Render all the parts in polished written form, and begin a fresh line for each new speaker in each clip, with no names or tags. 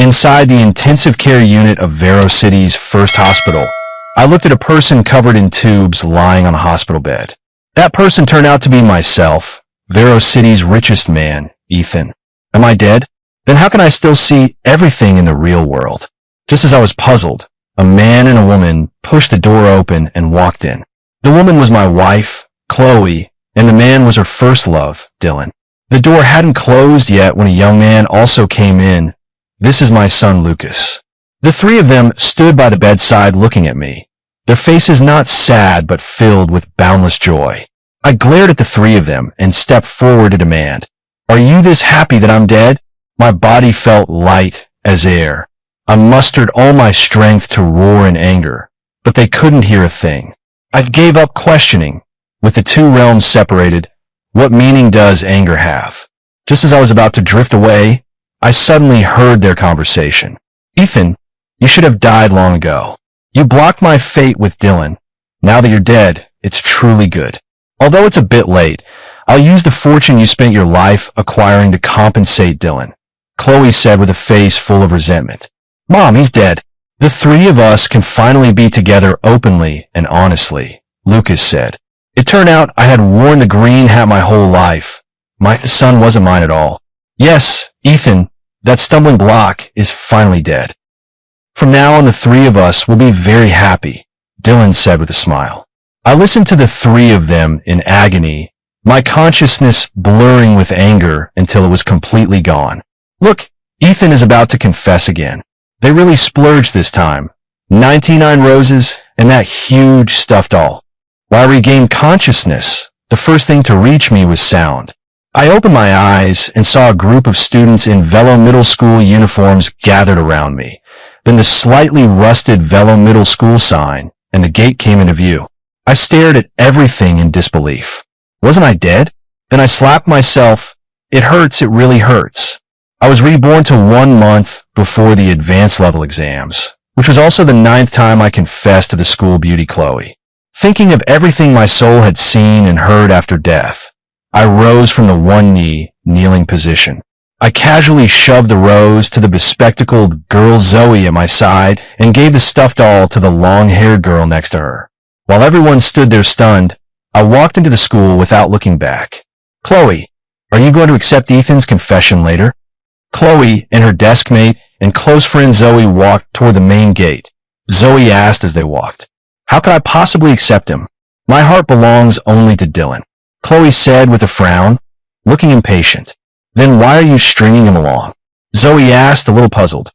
Inside the intensive care unit of Vero City's first hospital, I looked at a person covered in tubes lying on a hospital bed. That person turned out to be myself, Vero City's richest man, Ethan. Am I dead? Then how can I still see everything in the real world? Just as I was puzzled, a man and a woman pushed the door open and walked in. The woman was my wife, Chloe, and the man was her first love, Dylan. The door hadn't closed yet when a young man also came in. This is my son, Lucas. The three of them stood by the bedside looking at me, their faces not sad but filled with boundless joy. I glared at the three of them and stepped forward to demand, "Are you this happy that I'm dead?" My body felt light as air. I mustered all my strength to roar in anger, but they couldn't hear a thing. I gave up questioning. With the two realms separated, what meaning does anger have? Just as I was about to drift away, I suddenly heard their conversation. "Ethan, you should have died long ago. You blocked my fate with Dylan. Now that you're dead, it's truly good. Although it's a bit late, I'll use the fortune you spent your life acquiring to compensate Dylan," Chloe said with a face full of resentment. "Mom, he's dead. The three of us can finally be together openly and honestly," Lucas said. It turned out I had worn the green hat my whole life. My son wasn't mine at all. Yes, Ethan, that stumbling block is finally dead. From now on, the three of us will be very happy, Dylan said with a smile. I listened to the three of them in agony, my consciousness blurring with anger until it was completely gone. Look, Ethan is about to confess again. They really splurged this time. 99 roses and that huge stuffed doll. While I regained consciousness, the first thing to reach me was sound. I opened my eyes and saw a group of students in Velo Middle School uniforms gathered around me. Then the slightly rusted Velo Middle School sign and the gate came into view. I stared at everything in disbelief. Wasn't I dead? Then I slapped myself. It hurts, it really hurts. I was reborn to 1 month before the advanced level exams, which was also the 9th time I confessed to the school beauty Chloe. Thinking of everything my soul had seen and heard after death, I rose from the one knee, kneeling position. I casually shoved the rose to the bespectacled girl Zoe at my side and gave the stuffed doll to the long-haired girl next to her. While everyone stood there stunned, I walked into the school without looking back. "Chloe, are you going to accept Ethan's confession later?" Chloe and her desk mate and close friend Zoe walked toward the main gate. Zoe asked as they walked, "How could I possibly accept him? My heart belongs only to Dylan," Chloe said with a frown, looking impatient. "Then why are you stringing him along?" Zoe asked, a little puzzled.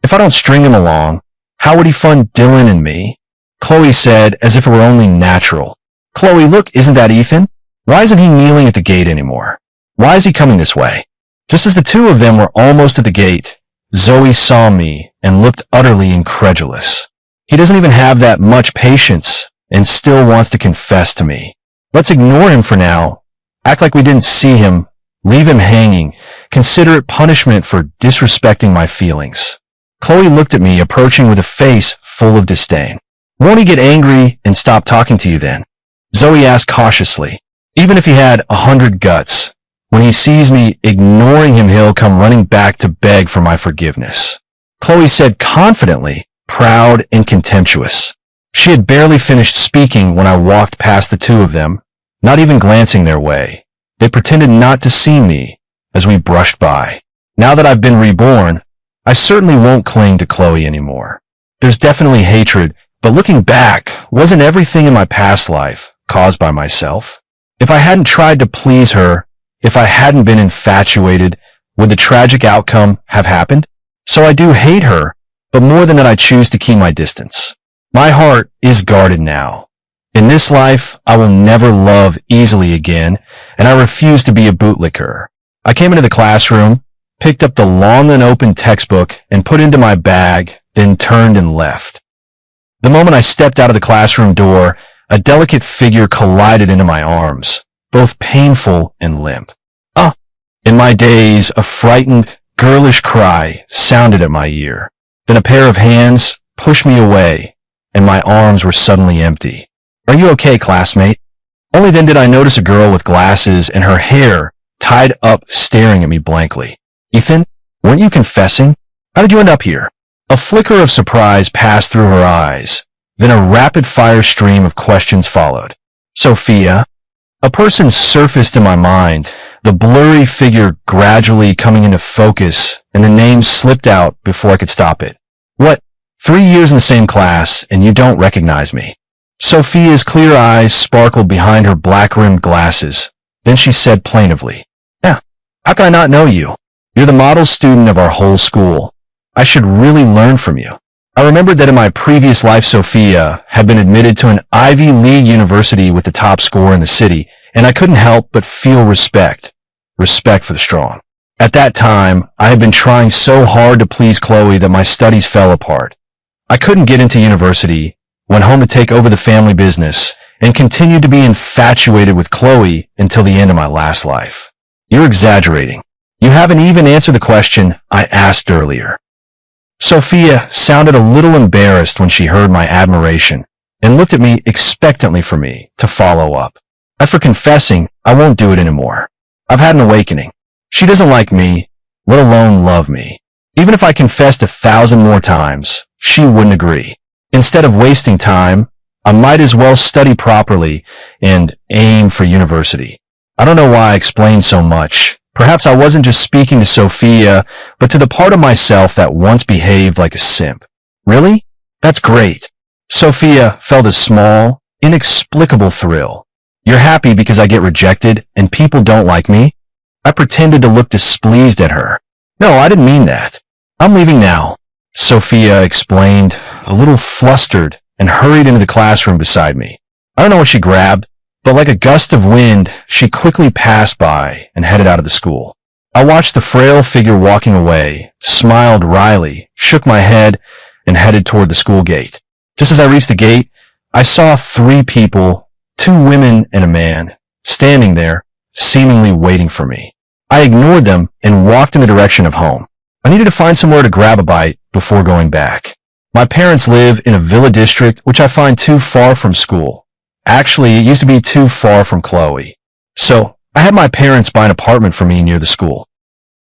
"If I don't string him along, how would he fund Dylan and me?" Chloe said as if it were only natural. "Chloe, look, isn't that Ethan? Why isn't he kneeling at the gate anymore? Why is he coming this way?" Just as the two of them were almost at the gate, Zoe saw me and looked utterly incredulous. "He doesn't even have that much patience and still wants to confess to me. Let's ignore him for now. Act like we didn't see him. Leave him hanging. Consider it punishment for disrespecting my feelings." Chloe looked at me, approaching with a face full of disdain. "Won't he get angry and stop talking to you then?" Zoe asked cautiously. "Even if he had 100 guts, when he sees me ignoring him, he'll come running back to beg for my forgiveness," Chloe said confidently, proud and contemptuous. She had barely finished speaking when I walked past the two of them, not even glancing their way. They pretended not to see me as we brushed by. Now that I've been reborn, I certainly won't cling to Chloe anymore. There's definitely hatred, but looking back, wasn't everything in my past life caused by myself? If I hadn't tried to please her, if I hadn't been infatuated, would the tragic outcome have happened? So I do hate her, but more than that I choose to keep my distance. My heart is guarded now. In this life, I will never love easily again, and I refuse to be a bootlicker. I came into the classroom, picked up the long unopened textbook, and put it into my bag, then turned and left. The moment I stepped out of the classroom door, a delicate figure collided into my arms, both painful and limp. "Ah!" In my daze, a frightened, girlish cry sounded at my ear. Then a pair of hands pushed me away, and my arms were suddenly empty. "Are you okay, classmate?" Only then did I notice a girl with glasses and her hair tied up staring at me blankly. "Ethan, weren't you confessing?" How did you end up here? A flicker of surprise passed through her eyes. Then a rapid-fire stream of questions followed. Sophia? A person surfaced in my mind, the blurry figure gradually coming into focus, and the name slipped out before I could stop it. What? 3 years in the same class, and you don't recognize me? Sophia's clear eyes sparkled behind her black-rimmed glasses. Then she said plaintively, "Yeah, how can I not know you? You're the model student of our whole school. I should really learn from you." I remembered that in my previous life, Sophia had been admitted to an Ivy League university with the top score in the city, and I couldn't help but feel respect for the strong. At that time, I had been trying so hard to please Chloe that my studies fell apart. I couldn't get into university, went home to take over the family business, and continued to be infatuated with Chloe until the end of my last life. You're exaggerating. You haven't even answered the question I asked earlier. Sophia sounded a little embarrassed when she heard my admiration and looked at me expectantly for me to follow up. As for confessing, I won't do it anymore. I've had an awakening. She doesn't like me, let alone love me. Even if I confessed 1,000 more times, she wouldn't agree. Instead of wasting time, I might as well study properly and aim for university. I don't know why I explained so much. Perhaps I wasn't just speaking to Sophia, but to the part of myself that once behaved like a simp. Really? That's great. Sophia felt a small, inexplicable thrill. You're happy because I get rejected and people don't like me? I pretended to look displeased at her. No, I didn't mean that. I'm leaving now, Sophia explained, a little flustered, and hurried into the classroom beside me. I don't know what she grabbed, but like a gust of wind, she quickly passed by and headed out of the school. I watched the frail figure walking away, smiled wryly, shook my head, and headed toward the school gate. Just as I reached the gate, I saw 3 people, 2 women and a man, standing there, seemingly waiting for me. I ignored them and walked in the direction of home. I needed to find somewhere to grab a bite before going back. My parents live in a villa district which I find too far from school. Actually, it used to be too far from Chloe. So, I had my parents buy an apartment for me near the school.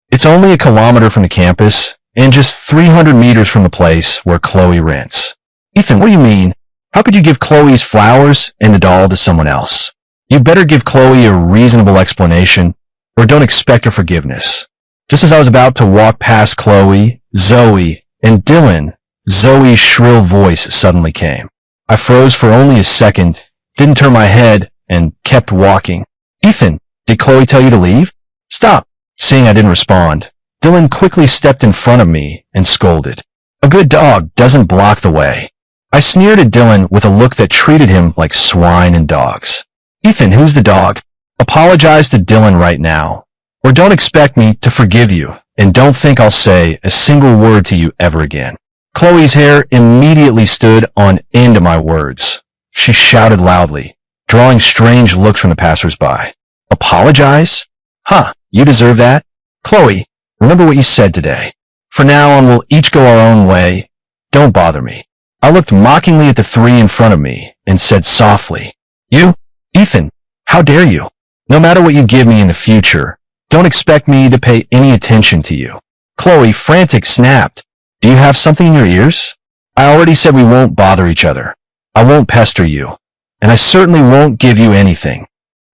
It's only 1 kilometer from the campus and just 300 meters from the place where Chloe rents. Ethan, what do you mean? How could you give Chloe's flowers and the doll to someone else? You better give Chloe a reasonable explanation or don't expect her forgiveness. Just as I was about to walk past Chloe, Zoe, and Dylan, Zoe's shrill voice suddenly came. I froze for only a second, didn't turn my head, and kept walking. Ethan, did Chloe tell you to leave? Stop. Seeing I didn't respond, Dylan quickly stepped in front of me and scolded. A good dog doesn't block the way. I sneered at Dylan with a look that treated him like swine and dogs. Ethan, who's the dog? Apologize to Dylan right now, or don't expect me to forgive you, and don't think I'll say a single word to you ever again. Chloe's hair immediately stood on end at my words. She shouted loudly, drawing strange looks from the passers-by. Apologize? Huh, you deserve that? Chloe, remember what you said today. From now on, we'll each go our own way. Don't bother me. I looked mockingly at the 3 in front of me and said softly, You? Ethan, how dare you? No matter what you give me in the future, don't expect me to pay any attention to you. Chloe, frantic, snapped. Do you have something in your ears? I already said we won't bother each other. I won't pester you, and I certainly won't give you anything.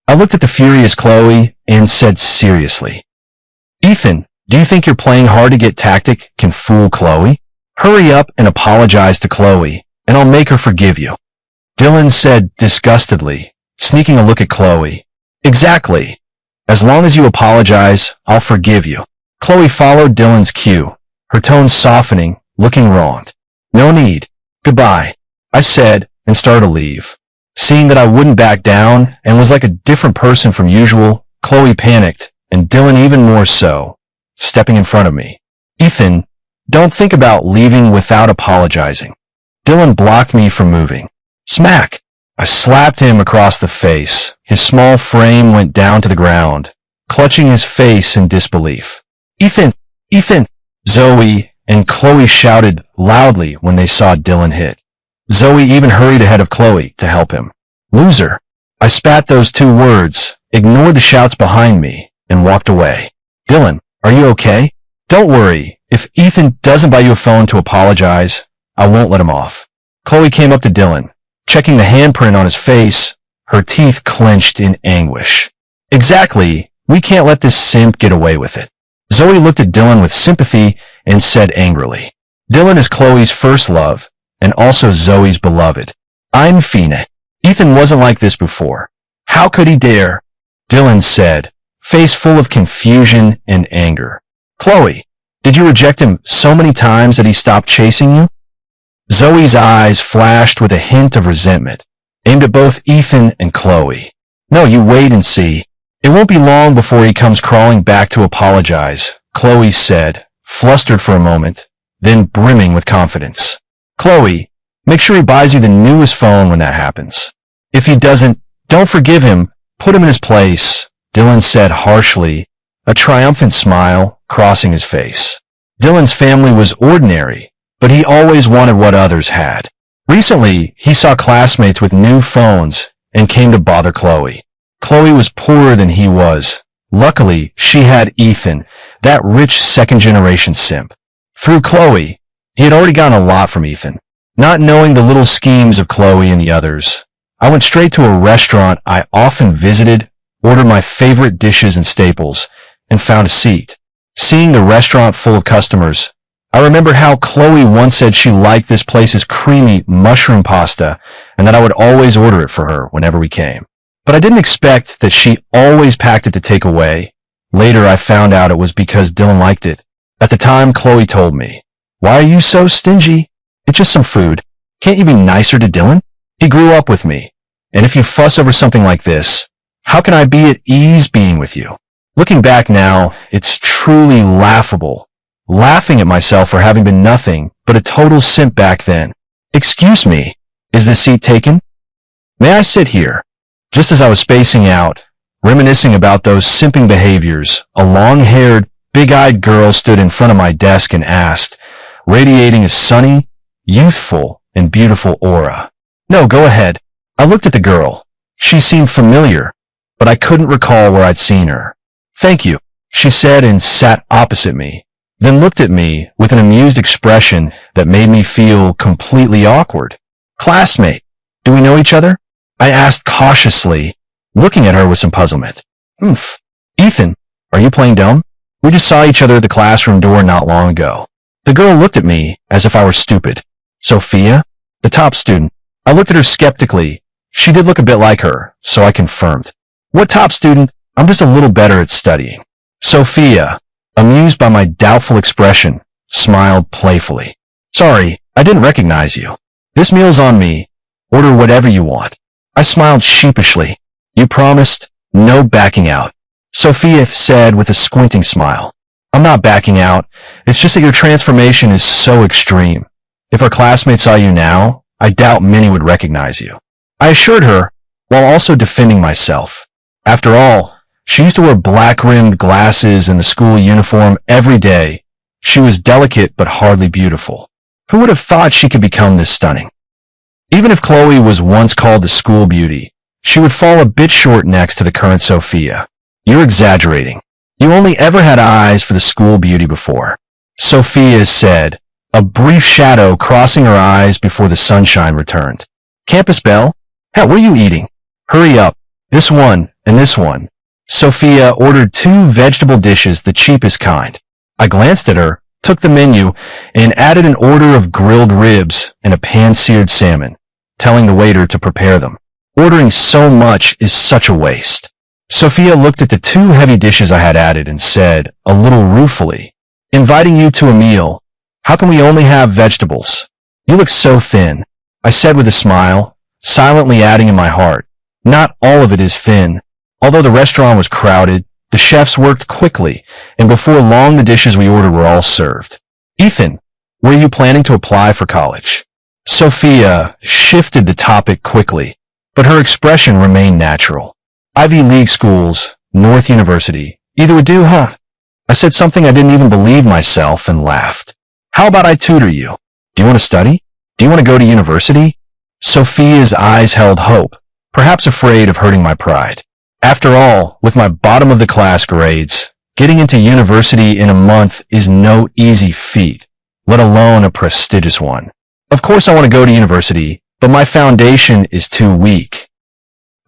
I looked at the furious Chloe and said seriously, Ethan, do you think you're playing hard to get tactic can fool Chloe? Hurry up and apologize to Chloe, and I'll make her forgive you. Dylan said disgustedly, sneaking a look at Chloe. Exactly. As long as you apologize, I'll forgive you. Chloe followed Dylan's cue, her tone softening, looking wronged. No need. Goodbye, I said, and started to leave. Seeing that I wouldn't back down and was like a different person from usual, Chloe panicked, and Dylan even more so, stepping in front of me. Ethan, don't think about leaving without apologizing. Dylan blocked me from moving. Smack! I slapped him across the face. His small frame went down to the ground, clutching his face in disbelief. Ethan! Ethan! Zoe and Chloe shouted loudly when they saw Dylan hit. Zoe even hurried ahead of Chloe to help him. Loser! I spat those 2 words, ignored the shouts behind me, and walked away. Dylan, are you okay? Don't worry, if Ethan doesn't buy you a phone to apologize, I won't let him off. Chloe came up to Dylan, checking the handprint on his face, her teeth clenched in anguish. Exactly, we can't let this simp get away with it. Zoe looked at Dylan with sympathy and said angrily, Dylan is Chloe's first love, and also Zoe's beloved. I'm Fina. Ethan wasn't like this before. How could he dare? Dylan said, face full of confusion and anger. Chloe, did you reject him so many times that he stopped chasing you? Zoe's eyes flashed with a hint of resentment, aimed at both Ethan and Chloe. No, you wait and see. It won't be long before he comes crawling back to apologize, Chloe said, flustered for a moment, then brimming with confidence. Chloe, make sure he buys you the newest phone when that happens. If he doesn't, don't forgive him, put him in his place, Dylan said harshly, a triumphant smile crossing his face. Dylan's family was ordinary, but he always wanted what others had. Recently, he saw classmates with new phones and came to bother Chloe. Chloe was poorer than he was. Luckily, she had Ethan, that rich second-generation simp. Through Chloe, he had already gotten a lot from Ethan. Not knowing the little schemes of Chloe and the others, I went straight to a restaurant I often visited, ordered my favorite dishes and staples, and found a seat. Seeing the restaurant full of customers, I remember how Chloe once said she liked this place's creamy mushroom pasta and that I would always order it for her whenever we came. But I didn't expect that she always packed it to take away. Later, I found out it was because Dylan liked it. At the time, Chloe told me, "Why are you so stingy? It's just some food. Can't you be nicer to Dylan? He grew up with me. And if you fuss over something like this, how can I be at ease being with you?" Looking back now, it's truly laughable. Laughing at myself for having been nothing but a total simp back then. Excuse me, is the seat taken? May I sit here? Just as I was spacing out, reminiscing about those simping behaviors, a long-haired, big-eyed girl stood in front of my desk and asked, radiating a sunny, youthful, and beautiful aura. No, go ahead. I looked at the girl. She seemed familiar, but I couldn't recall where I'd seen her. Thank you, she said and sat opposite me, then looked at me with an amused expression that made me feel completely awkward. Classmate, do we know each other? I asked cautiously, looking at her with some puzzlement. Ethan, are you playing dumb? We just saw each other at the classroom door not long ago. The girl looked at me as if I were stupid. Sophia? The top student. I looked at her skeptically. She did look a bit like her, so I confirmed. What top student? I'm just a little better at studying. Sophia, amused by my doubtful expression, smiled playfully. Sorry, I didn't recognize you. This meal's on me. Order whatever you want. I smiled sheepishly. You promised no backing out, Sophia said with a squinting smile. I'm not backing out. It's just that your transformation is so extreme. If our classmates saw you now, I doubt many would recognize you. I assured her, while also defending myself. After all, she used to wear black-rimmed glasses in the school uniform every day. She was delicate but hardly beautiful. Who would have thought she could become this stunning? Even if Chloe was once called the school beauty, she would fall a bit short next to the current Sophia. You're exaggerating. You only ever had eyes for the school beauty before, Sophia said, a brief shadow crossing her eyes before the sunshine returned. Campus bell? Hell, what are you eating? Hurry up. This one and this one. Sophia ordered 2 vegetable dishes, the cheapest kind. I glanced at her, took the menu, and added an order of grilled ribs and a pan-seared salmon, telling the waiter to prepare them. Ordering so much is such a waste. Sophia looked at the 2 heavy dishes I had added and said, a little ruefully, inviting you to a meal. How can we only have vegetables? You look so thin, I said with a smile, silently adding in my heart. Not all of it is thin. Although the restaurant was crowded, the chefs worked quickly, and before long the dishes we ordered were all served. Ethan, were you planning to apply for college? Sophia shifted the topic quickly, but her expression remained natural. Ivy League schools, North University, either would do, huh? I said something I didn't even believe myself and laughed. How about I tutor you? Do you want to study? Do you want to go to university? Sophia's eyes held hope, perhaps afraid of hurting my pride. After all, with my bottom-of-the-class grades, Getting into university in a month is no easy feat, let alone a prestigious one. Of course I want to go to university, but my foundation is too weak.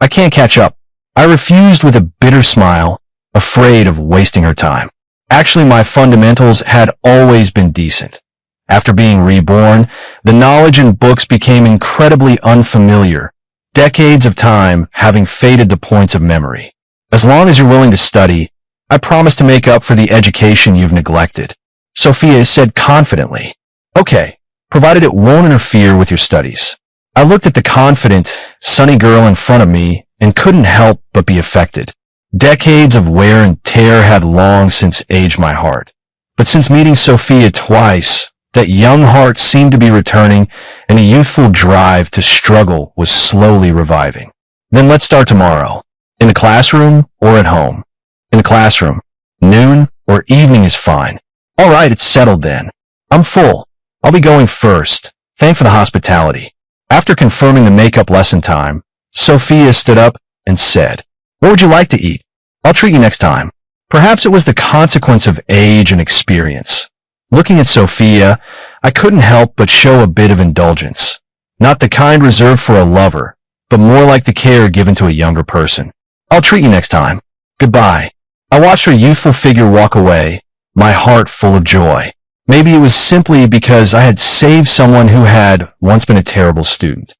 I can't catch up. I refused with a bitter smile, afraid of wasting her time. Actually, my fundamentals had always been decent. After being reborn, the knowledge in books became incredibly unfamiliar, decades of time having faded the points of memory. As long as you're willing to study, I promise to make up for the education you've neglected. Sophia said confidently. Okay, provided it won't interfere with your studies. I looked at the confident, sunny girl in front of me and couldn't help but be affected. Decades of wear and tear had long since aged my heart. But since meeting Sophia twice, that young heart seemed to be returning and a youthful drive to struggle was slowly reviving. Then let's start tomorrow. In the classroom or at home? In the classroom. Noon or evening is fine. All right, it's settled then. I'm full. I'll be going first. Thanks for the hospitality. After confirming the makeup lesson time, Sophia stood up and said, "What would you like to eat? I'll treat you next time." Perhaps it was the consequence of age and experience. Looking at Sophia, I couldn't help but show a bit of indulgence. Not the kind reserved for a lover, but more like the care given to a younger person. "I'll treat you next time. Goodbye." I watched her youthful figure walk away, my heart full of joy. Maybe it was simply because I had saved someone who had once been a terrible student.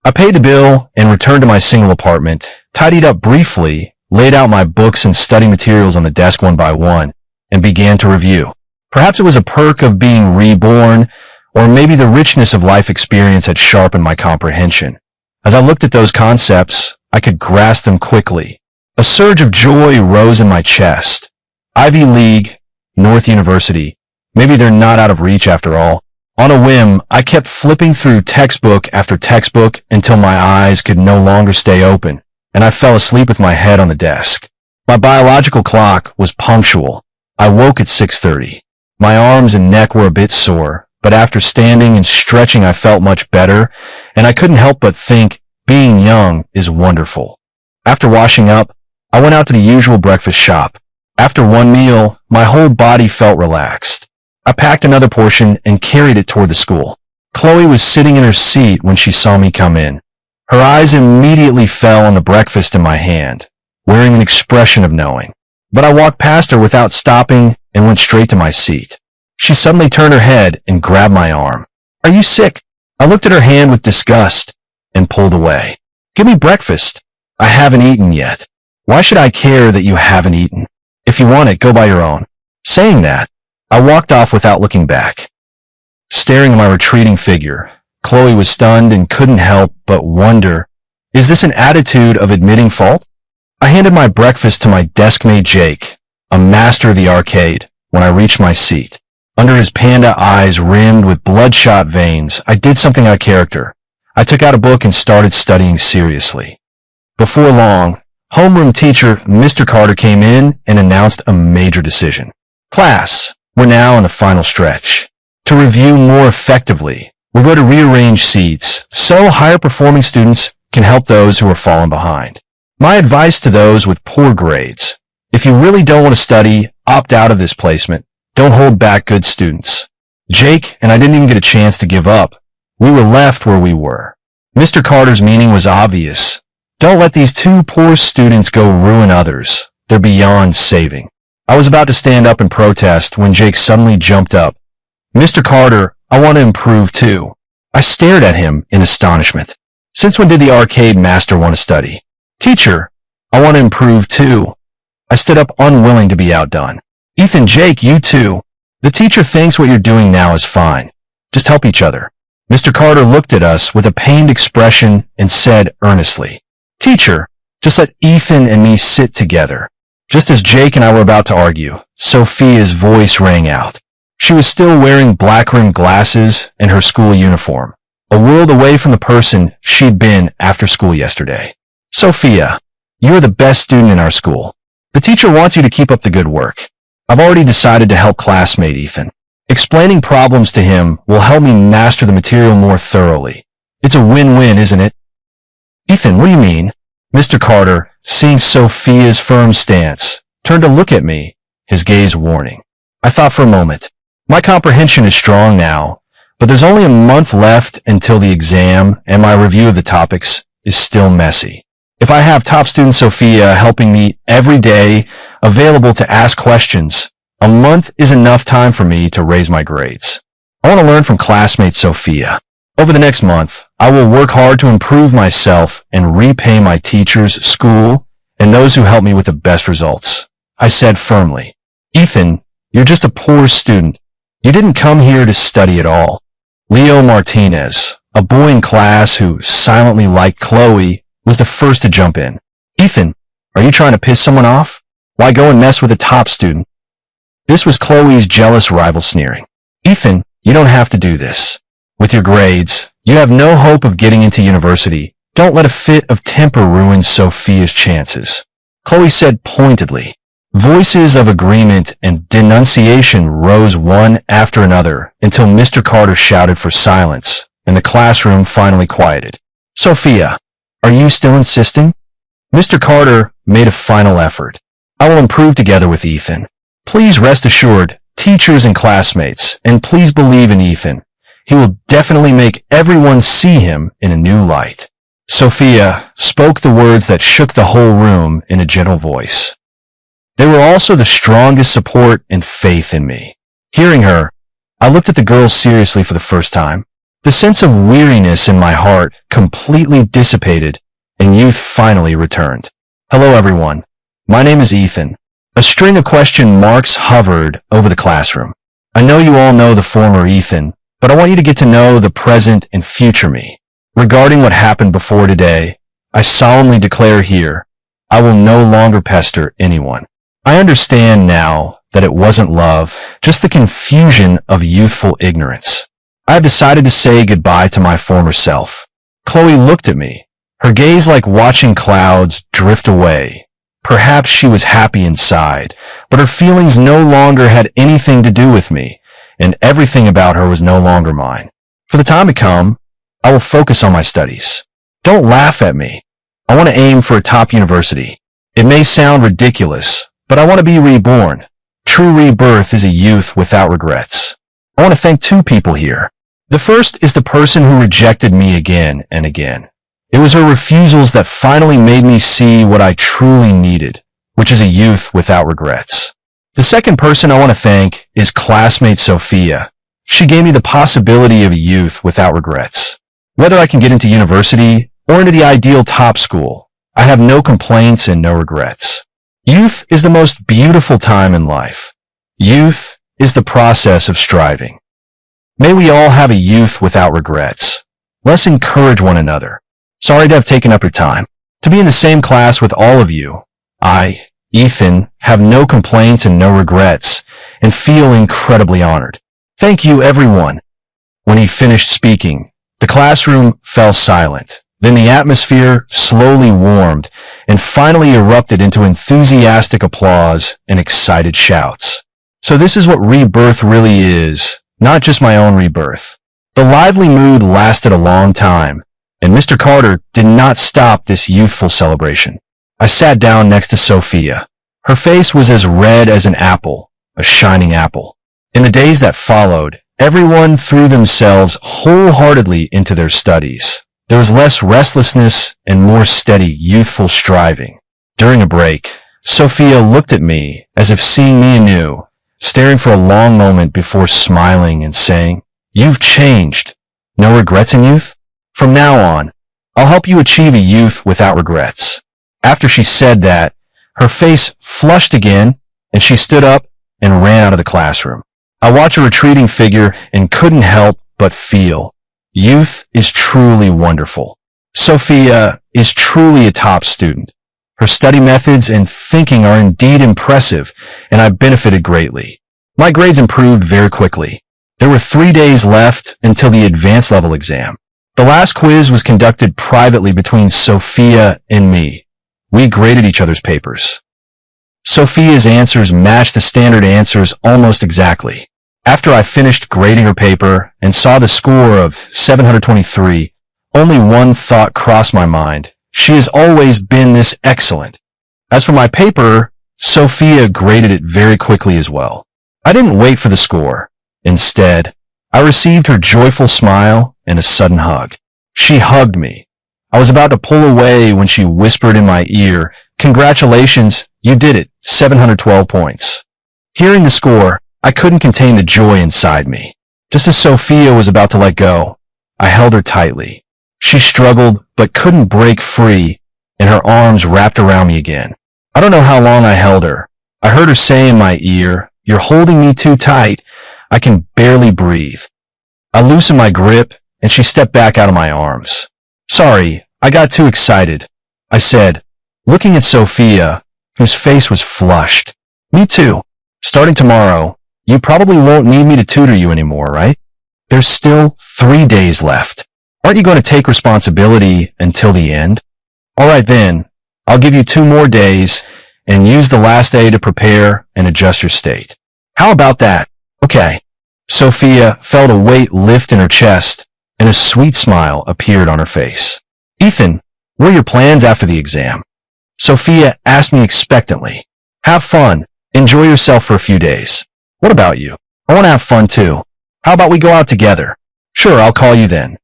I paid the bill and returned to my single apartment, tidied up briefly, laid out my books and study materials on the desk one by one, and began to review. Perhaps it was a perk of being reborn, or maybe the richness of life experience had sharpened my comprehension. As I looked at those concepts, I could grasp them quickly. A surge of joy rose in my chest. Ivy League, North University. Maybe they're not out of reach after all. On a whim, I kept flipping through textbook after textbook until my eyes could no longer stay open, and I fell asleep with my head on the desk. My biological clock was punctual. I woke at 6:30. My arms and neck were a bit sore, but after standing and stretching I felt much better, and I couldn't help but think, being young is wonderful. After washing up, I went out to the usual breakfast shop. After one meal, my whole body felt relaxed. I packed another portion and carried it toward the school. Chloe was sitting in her seat when she saw me come in. Her eyes immediately fell on the breakfast in my hand, wearing an expression of knowing. But I walked past her without stopping and went straight to my seat. She suddenly turned her head and grabbed my arm. "Are you sick?" I looked at her hand with disgust and pulled away. "Give me breakfast. I haven't eaten yet." "Why should I care that you haven't eaten? If you want it, go buy your own." Saying that, I walked off without looking back. Staring at my retreating figure, Chloe was stunned and couldn't help but wonder, is this an attitude of admitting fault? I handed my breakfast to my deskmate Jake, a master of the arcade, when I reached my seat. Under his panda eyes rimmed with bloodshot veins, I did something out of character. I took out a book and started studying seriously. Before long, homeroom teacher Mr. Carter came in and announced a major decision. "Class, we're now in the final stretch. To review more effectively, we're going to rearrange seats so higher performing students can help those who are falling behind. My advice to those with poor grades: if you really don't want to study, opt out of this placement. Don't hold back good students." Jake and I didn't even get a chance to give up. We were left where we were. Mr. Carter's meaning was obvious. Don't let these two poor students go ruin others. They're beyond saving. I was about to stand up and protest when Jake suddenly jumped up. "Mr. Carter, I want to improve too." I stared at him in astonishment. Since when did the arcade master want to study? "Teacher, I want to improve too." I stood up unwilling to be outdone. "Ethan, Jake, you too. The teacher thinks what you're doing now is fine. Just help each other." Mr. Carter looked at us with a pained expression and said earnestly, "Teacher, just let Ethan and me sit together." Just as Jake and I were about to argue, Sophia's voice rang out. She was still wearing black-rimmed glasses and her school uniform, a world away from the person she'd been after school yesterday. "Sophia, you're the best student in our school. The teacher wants you to keep up the good work. I've already decided to help classmate Ethan. Explaining problems to him will help me master the material more thoroughly. It's a win-win, isn't it?" "Ethan, what do you mean?" Mr. Carter, seeing Sophia's firm stance, turned to look at me, his gaze warning. I thought for a moment. My comprehension is strong now, but there's only a month left until the exam, and my review of the topics is still messy. If I have top student Sophia helping me every day, available to ask questions, a month is enough time for me to raise my grades. I want to learn from classmate Sophia. Over the next month, I will work hard to improve myself and repay my teachers, school, and those who helped me with the best results. I said firmly, Ethan, you're just a poor student. You didn't come here to study at all. Leo Martinez, a boy in class who silently liked Chloe, was the first to jump in. Ethan, are you trying to piss someone off? Why go and mess with a top student? This was Chloe's jealous rival sneering. Ethan, you don't have to do this. With your grades, you have no hope of getting into university. Don't let a fit of temper ruin Sophia's chances. Chloe said pointedly. Voices of agreement and denunciation rose one after another until Mr. Carter shouted for silence and the classroom finally quieted. Sophia, are you still insisting? Mr. Carter made a final effort. I will improve together with Ethan. Please rest assured, teachers and classmates, and please believe in Ethan. He will definitely make everyone see him in a new light. Sophia spoke the words that shook the whole room in a gentle voice. They were also the strongest support and faith in me. Hearing her, I looked at the girls seriously for the first time. The sense of weariness in my heart completely dissipated, and youth finally returned. Hello, everyone. My name is Ethan. A string of question marks hovered over the classroom. I know you all know the former Ethan, but I want you to get to know the present and future me. Regarding what happened before today, I solemnly declare here, I will no longer pester anyone. I understand now that it wasn't love, just the confusion of youthful ignorance. I have decided to say goodbye to my former self. Chloe looked at me, her gaze like watching clouds drift away. Perhaps she was happy inside, but her feelings no longer had anything to do with me, and everything about her was no longer mine. For the time to come, I will focus on my studies. Don't laugh at me. I want to aim for a top university. It may sound ridiculous, but I want to be reborn. True rebirth is a youth without regrets. I want to thank two people here. The first is the person who rejected me again and again. It was her refusals that finally made me see what I truly needed, which is a youth without regrets. The second person I want to thank is classmate Sophia. She gave me the possibility of a youth without regrets. Whether I can get into university or into the ideal top school, I have no complaints and no regrets. Youth is the most beautiful time in life. Youth is the process of striving. May we all have a youth without regrets. Let's encourage one another. Sorry to have taken up your time. To be in the same class with all of you, I, Ethan, have no complaints and no regrets, and feel incredibly honored. Thank you, everyone. When he finished speaking, the classroom fell silent. Then the atmosphere slowly warmed and finally erupted into enthusiastic applause and excited shouts. So this is what rebirth really is, not just my own rebirth. The lively mood lasted a long time, and Mr. Carter did not stop this youthful celebration. I sat down next to Sophia. Her face was as red as an apple, a shining apple. In the days that followed, everyone threw themselves wholeheartedly into their studies. There was less restlessness and more steady, youthful striving. During a break, Sophia looked at me as if seeing me anew, staring for a long moment before smiling and saying, "You've changed. No regrets in youth? From now on, I'll help you achieve a youth without regrets." After she said that, her face flushed again, and she stood up and ran out of the classroom. I watched a retreating figure and couldn't help but feel. Youth is truly wonderful. Sophia is truly a top student. Her study methods and thinking are indeed impressive, and I benefited greatly. My grades improved very quickly. There were 3 days left until the advanced level exam. The last quiz was conducted privately between Sophia and me. We graded each other's papers. Sophia's answers matched the standard answers almost exactly. After I finished grading her paper and saw the score of 723, only one thought crossed my mind. She has always been this excellent. As for my paper, Sophia graded it very quickly as well. I didn't wait for the score. Instead, I received her joyful smile and a sudden hug. She hugged me. I was about to pull away when she whispered in my ear, "Congratulations, you did it, 712 points." Hearing the score, I couldn't contain the joy inside me. Just as Sophia was about to let go, I held her tightly. She struggled but couldn't break free, and her arms wrapped around me again. I don't know how long I held her. I heard her say in my ear, "You're holding me too tight. I can barely breathe." I loosened my grip, and she stepped back out of my arms. "Sorry, I got too excited," I said, looking at Sophia, whose face was flushed. "Me too. Starting tomorrow, you probably won't need me to tutor you anymore, right? There's still 3 days left. Aren't you going to take responsibility until the end? All right then, I'll give you 2 more days and use the last day to prepare and adjust your state. How about that? Okay." Sophia felt a weight lift in her chest, and a sweet smile appeared on her face. "Ethan, what are your plans after the exam?" Sophia asked me expectantly. "Have fun. Enjoy yourself for a few days." "What about you? I want to have fun too. How about we go out together?" "Sure, I'll call you then."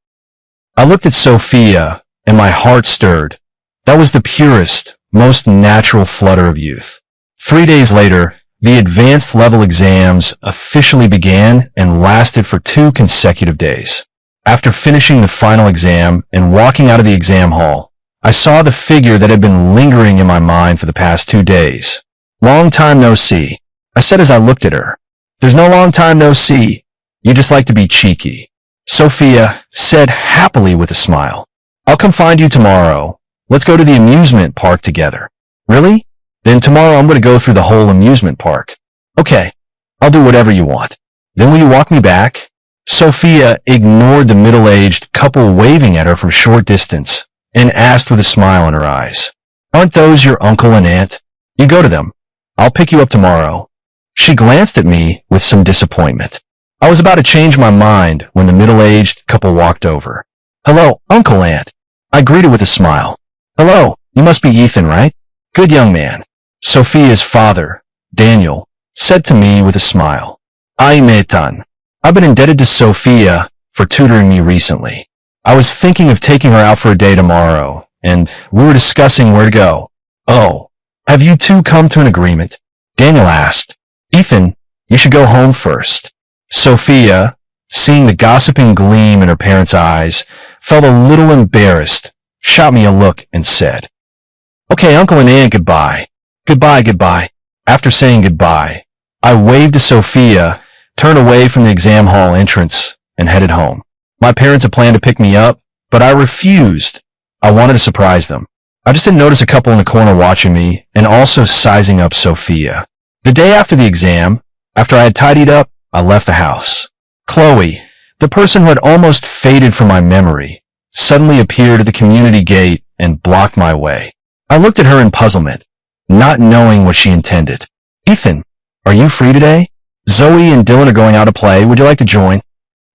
I looked at Sophia, and my heart stirred. That was the purest, most natural flutter of youth. 3 days later, the advanced level exams officially began and lasted for 2 consecutive days. After finishing the final exam and walking out of the exam hall, I saw the figure that had been lingering in my mind for the past 2 days. "Long time no see," I said as I looked at her. "There's no long time no see. You just like to be cheeky," Sophia said happily with a smile. "I'll come find you tomorrow. Let's go to the amusement park together." "Really? Then tomorrow I'm going to go through the whole amusement park." "Okay, I'll do whatever you want. Then will you walk me back?" Sophia ignored the middle-aged couple waving at her from short distance and asked with a smile in her eyes, "Aren't those your uncle and aunt? You go to them. I'll pick you up tomorrow." She glanced at me with some disappointment. I was about to change my mind when the middle-aged couple walked over. "Hello, Uncle, Aunt," I greeted with a smile. "Hello, you must be Ethan, right? Good young man," Sophia's father, Daniel, said to me with a smile. "I'm Ethan. I've been indebted to Sophia for tutoring me recently. I was thinking of taking her out for a day tomorrow, and we were discussing where to go." "Oh, have you two come to an agreement?" Daniel asked. "Ethan, you should go home first." Sophia, seeing the gossiping gleam in her parents' eyes, felt a little embarrassed, shot me a look, and said, "Okay, Uncle and Aunt, goodbye. Goodbye, goodbye." After saying goodbye, I waved to Sophia, turned away from the exam hall entrance, and headed home. My parents had planned to pick me up, but I refused. I wanted to surprise them. I just didn't notice a couple in the corner watching me and also sizing up Sophia. The day after the exam, after I had tidied up, I left the house. Chloe, the person who had almost faded from my memory, suddenly appeared at the community gate and blocked my way. I looked at her in puzzlement, not knowing what she intended. "Ethan, are you free today? Zoe and Dylan are going out to play. Would you like to join?"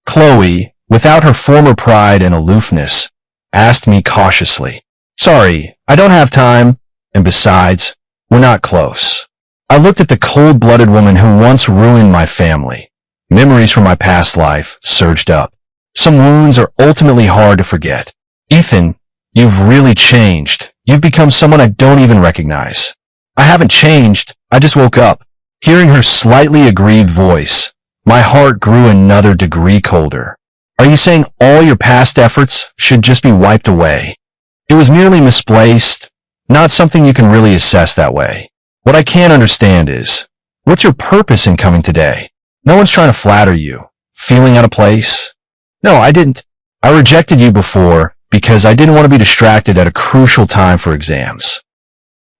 Chloe, without her former pride and aloofness, asked me cautiously. "Sorry, I don't have time, and besides, we're not close." I looked at the cold-blooded woman who once ruined my family. Memories from my past life surged up. Some wounds are ultimately hard to forget. "Ethan, you've really changed. You've become someone I don't even recognize." "I haven't changed. I just woke up." Hearing her slightly aggrieved voice, my heart grew another degree colder. "Are you saying all your past efforts should just be wiped away?" "It was merely misplaced, not something you can really assess that way. What I can't understand is, what's your purpose in coming today? No one's trying to flatter you. Feeling out of place?" "No, I didn't. I rejected you before because I didn't want to be distracted at a crucial time for exams."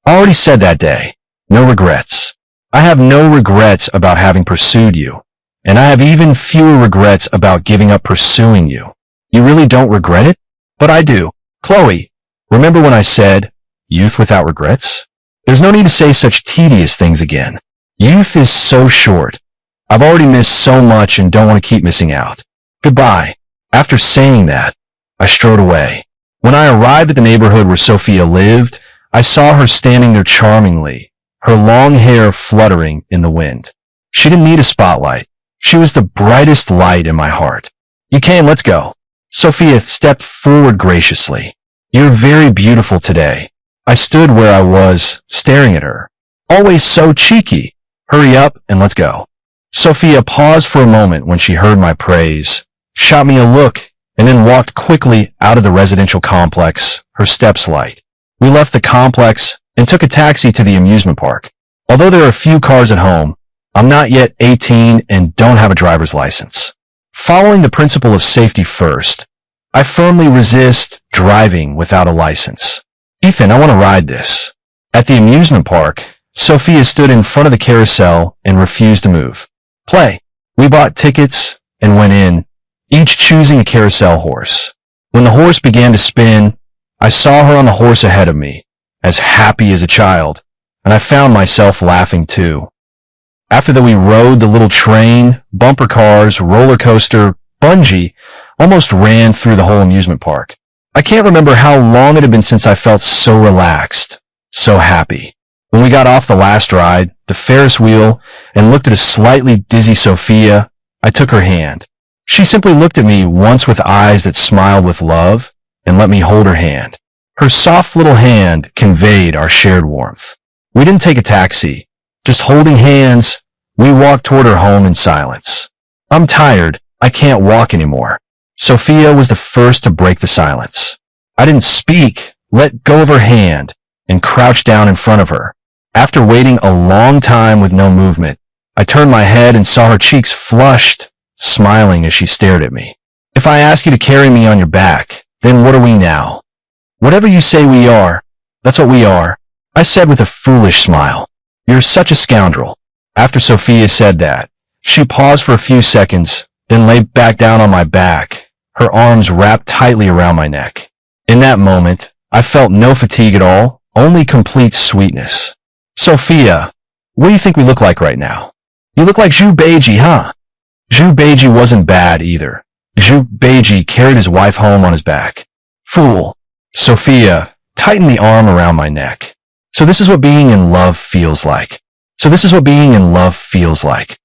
I already said that day. No regrets. I have no regrets about having pursued you, and I have even fewer regrets about giving up pursuing you. You really don't regret it? But I do. Chloe, remember when I said, youth without regrets? There's no need to say such tedious things again. Youth is so short. I've already missed so much and don't want to keep missing out. Goodbye. After saying that, I strode away. When I arrived at the neighborhood where Sophia lived, I saw her standing there charmingly, her long hair fluttering in the wind. She didn't need a spotlight. She was the brightest light in my heart. You came, let's go. Sophia stepped forward graciously. You're very beautiful today. I stood where I was, staring at her. Always so cheeky. Hurry up and let's go. Sophia paused for a moment when she heard my praise, shot me a look, and then walked quickly out of the residential complex, her steps light. We left the complex and took a taxi to the amusement park. Although there are a few cars at home, I'm not yet 18 and don't have a driver's license. Following the principle of safety first, I firmly resist driving without a license. Ethan, I want to ride this. At the amusement park, Sophia stood in front of the carousel and refused to move. Play. We bought tickets and went in, each choosing a carousel horse. When the horse began to spin, I saw her on the horse ahead of me, as happy as a child, and I found myself laughing too. After that, we rode the little train, bumper cars, roller coaster, bungee, almost ran through the whole amusement park. I can't remember how long it had been since I felt so relaxed, so happy. When we got off the last ride, the Ferris wheel, and looked at a slightly dizzy Sophia, I took her hand. She simply looked at me once with eyes that smiled with love and let me hold her hand. Her soft little hand conveyed our shared warmth. We didn't take a taxi. Just holding hands, we walked toward her home in silence. I'm tired. I can't walk anymore. Sophia was the first to break the silence. I didn't speak, let go of her hand, and crouched down in front of her. After waiting a long time with no movement, I turned my head and saw her cheeks flushed, smiling as she stared at me. If I ask you to carry me on your back, then what are we now? Whatever you say we are, that's what we are, I said with a foolish smile. You're such a scoundrel. After Sophia said that, she paused for a few seconds, then lay back down on my back, her arms wrapped tightly around my neck. In that moment, I felt no fatigue at all, only complete sweetness. Sophia, what do you think we look like right now? You look like Zhu Beiji, huh? Zhu Beiji wasn't bad either. Zhu Beiji carried his wife home on his back. Fool. Sophia tightened the arm around my neck. So this is what being in love feels like. So this is what being in love feels like.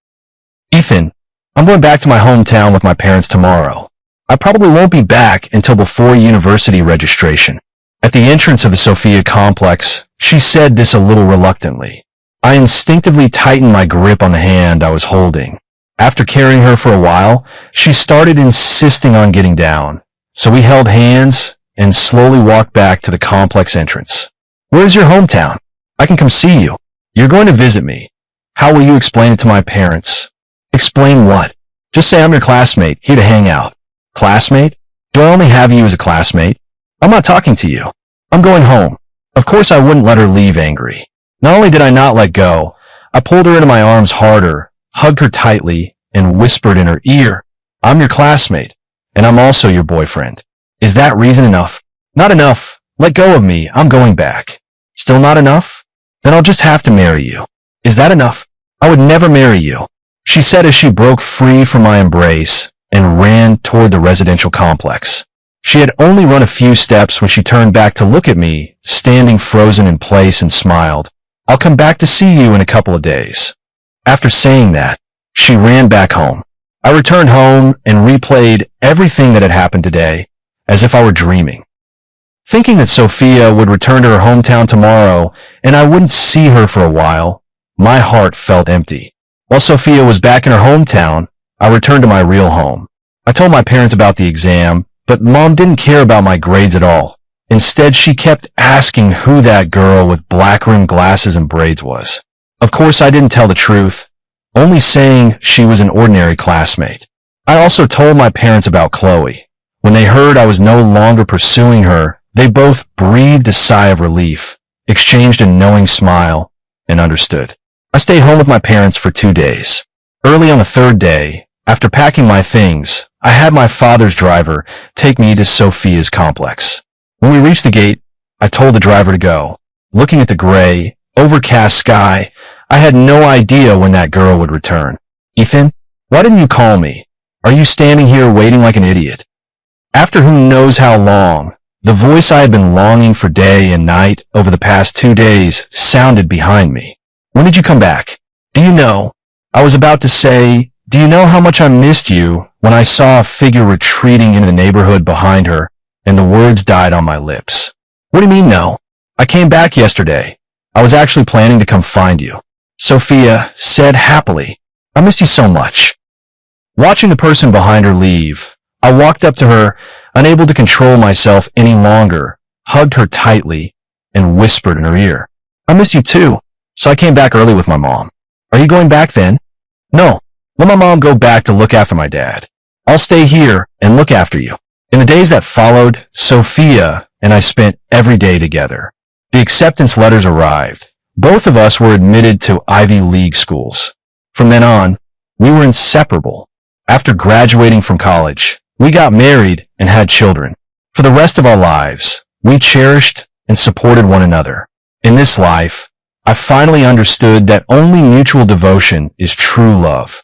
Ethan, I'm going back to my hometown with my parents tomorrow. I probably won't be back until before university registration. At the entrance of the Sophia complex, she said this a little reluctantly. I instinctively tightened my grip on the hand I was holding. After carrying her for a while, she started insisting on getting down. So we held hands and slowly walked back to the complex entrance. Where's your hometown? I can come see you. You're going to visit me. How will you explain it to my parents? Explain what? Just say I'm your classmate, here to hang out. Classmate? Do I only have you as a classmate? I'm not talking to you. I'm going home. Of course I wouldn't let her leave angry. Not only did I not let go, I pulled her into my arms harder, hugged her tightly, and whispered in her ear, I'm your classmate, and I'm also your boyfriend. Is that reason enough? Not enough. Let go of me. I'm going back. Still not enough? Then I'll just have to marry you. Is that enough? I would never marry you, she said as she broke free from my embrace and ran toward the residential complex. She had only run a few steps when she turned back to look at me, standing frozen in place, and smiled. I'll come back to see you in a couple of days. After saying that, she ran back home. I returned home and replayed everything that had happened today, as if I were dreaming. Thinking that Sophia would return to her hometown tomorrow and I wouldn't see her for a while, my heart felt empty. While Sophia was back in her hometown, I returned to my real home. I told my parents about the exam, but Mom didn't care about my grades at all. Instead, she kept asking who that girl with black rimmed glasses and braids was. Of course, I didn't tell the truth, only saying she was an ordinary classmate. I also told my parents about Chloe. When they heard I was no longer pursuing her, they both breathed a sigh of relief, exchanged a knowing smile, and understood. I stayed home with my parents for 2 days. Early on the third day, after packing my things, I had my father's driver take me to Sophia's complex. When we reached the gate, I told the driver to go. Looking at the gray, overcast sky, I had no idea when that girl would return. Ethan, why didn't you call me? Are you standing here waiting like an idiot? After who knows how long, the voice I had been longing for day and night over the past 2 days sounded behind me. When did you come back? Do you know? I was about to say, do you know how much I missed you when I saw a figure retreating into the neighborhood behind her and the words died on my lips. What do you mean no? I came back yesterday. I was actually planning to come find you. Sophia said happily, I missed you so much. Watching the person behind her leave, I walked up to her, unable to control myself any longer, hugged her tightly, and whispered in her ear, I missed you too, so I came back early with my mom. Are you going back then? No, let my mom go back to look after my dad. I'll stay here and look after you. In the days that followed, Sophia and I spent every day together. The acceptance letters arrived. Both of us were admitted to Ivy League schools. From then on, we were inseparable. After graduating from college, we got married and had children. For the rest of our lives, we cherished and supported one another. In this life, I finally understood that only mutual devotion is true love.